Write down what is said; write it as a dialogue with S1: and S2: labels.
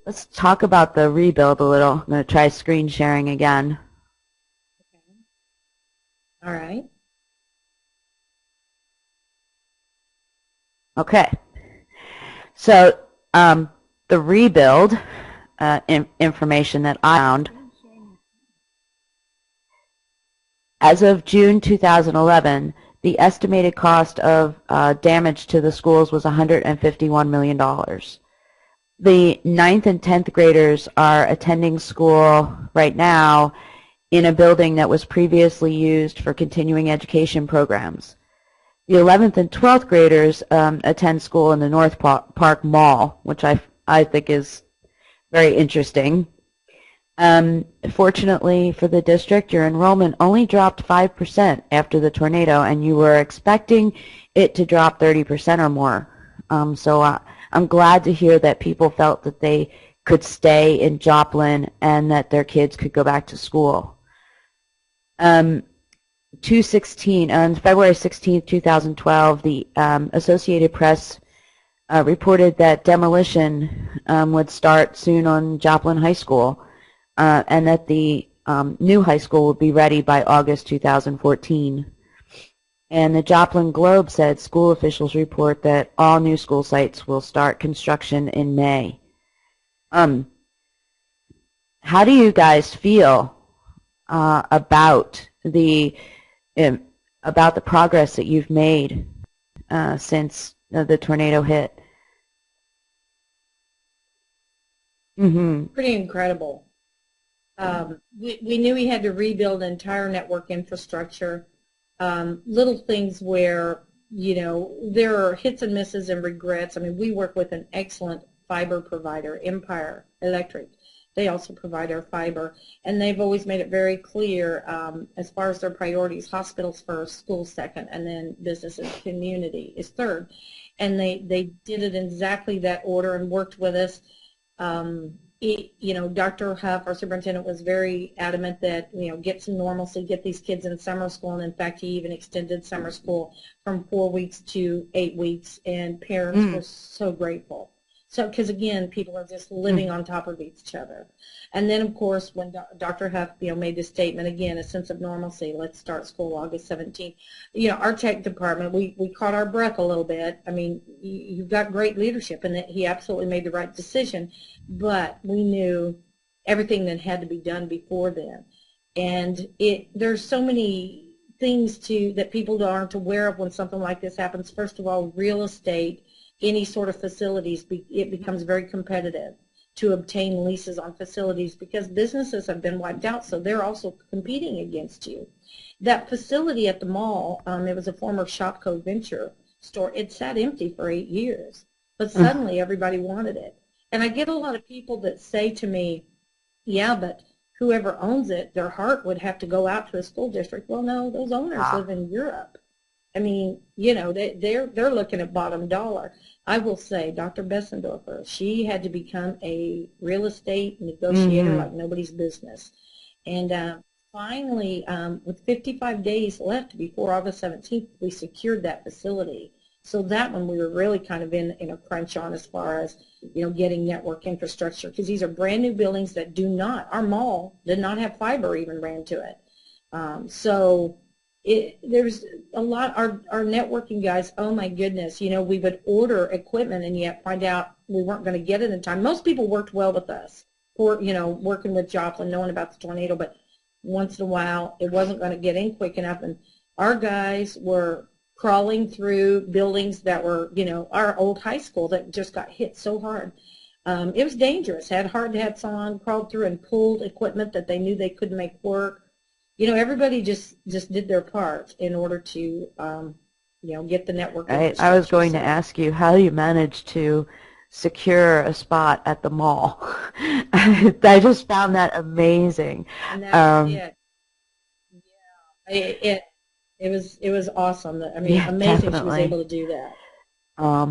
S1: Let's talk about the rebuild a little. I'm going to try screen sharing again.
S2: Okay. All right.
S1: Okay. So the rebuild information that I found, as of June 2011, the estimated cost of damage to the schools was $151 million. The 9th and 10th graders are attending school right now in a building that was previously used for continuing education programs. The 11th and 12th graders attend school in the North Park Mall, which I think is very interesting. Fortunately for the district, your enrollment only dropped 5% after the tornado, and you were expecting it to drop 30% or more. So I'm glad to hear that people felt that they could stay in Joplin and that their kids could go back to school. 216 on February 16, 2012, the Associated Press reported that demolition would start soon on Joplin High School, and that the new high school would be ready by August 2014. And the Joplin Globe said school officials report that all new school sites will start construction in May. How do you guys feel about the progress that you've made since the tornado hit? Mm-hmm.
S2: Pretty incredible. We knew we had to rebuild entire network infrastructure. Little things where, there are hits and misses and regrets. I mean, we work with an excellent fiber provider, Empire Electric. They also provide our fiber, and they've always made it very clear as far as their priorities: hospitals first, schools second, and then business and community is third. And they did it in exactly that order and worked with us. Dr. Huff, our superintendent, was very adamant that, get some normalcy, get these kids in summer school, and in fact, he even extended summer school from 4 weeks to 8 weeks, and parents were so grateful. So, because again, people are just living on top of each other. And then, of course, when Dr. Huff, made this statement, again, a sense of normalcy, let's start school August 17th. Our tech department, we caught our breath a little bit. I mean, you've got great leadership, and that he absolutely made the right decision, but we knew everything that had to be done before then. And there's so many things that people aren't aware of when something like this happens. First of all, real estate, any sort of facilities, it becomes very competitive to obtain leases on facilities because businesses have been wiped out, so they're also competing against you. That facility at the mall, it was a former Shopko Venture store. It sat empty for 8 years, but suddenly everybody wanted it. And I get a lot of people that say to me, yeah, but whoever owns it, their heart would have to go out to a school district. Well, no, those owners live in Europe. I mean, they're looking at bottom dollar. I will say, Dr. Bessendorfer, she had to become a real estate negotiator like nobody's business. And finally, with 55 days left before August 17th, we secured that facility. So that one we were really kind of in a crunch on as far as, getting network infrastructure, because these are brand new buildings that our mall did not have fiber even ran to it. There's a lot, our networking guys, oh my goodness, we would order equipment and yet find out we weren't going to get it in time. Most people worked well with us, working with Joplin, knowing about the tornado, but once in a while it wasn't going to get in quick enough, and our guys were crawling through buildings that were, our old high school that just got hit so hard. It was dangerous, had hard hats on, crawled through and pulled equipment that they knew they couldn't make work. Everybody just did their part in order to, get the network
S1: Right. I was
S2: infrastructure
S1: going to
S2: set up.
S1: ask you how you managed to secure a spot at the mall. I just found that amazing.
S2: And that was
S1: Um,
S2: it. Yeah, it was awesome. I mean,
S1: yeah,
S2: amazing she was
S1: definitely.
S2: able to do that.
S1: Um,